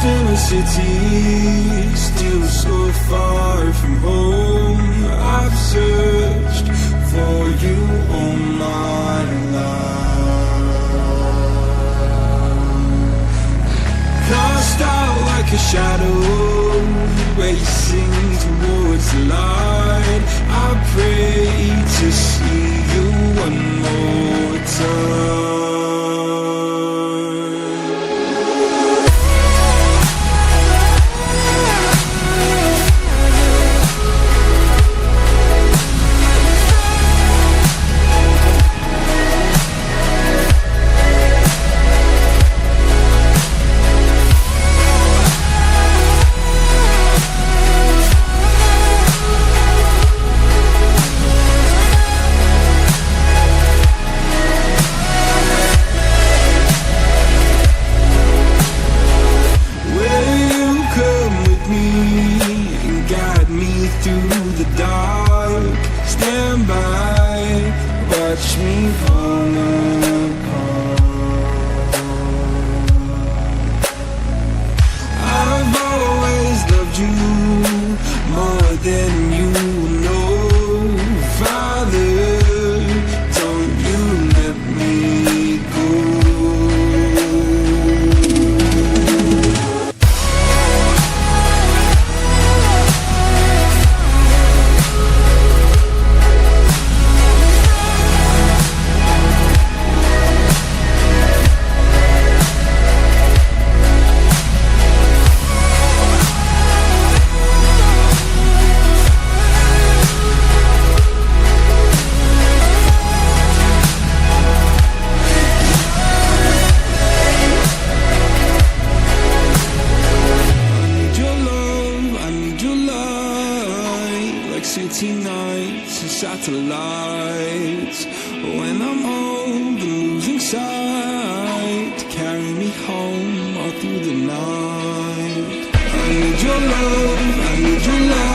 In a city, still so far from home. I've searched for you all my life. Cast out like a shadow, racing towards the light. I pray to see you one more time. Watch me fall apart. I've always loved you more than you know. Father, don't you let me go. City nights and satellites. When I'm old and losing sight, carry me home all through the night. I need your love, I need your love.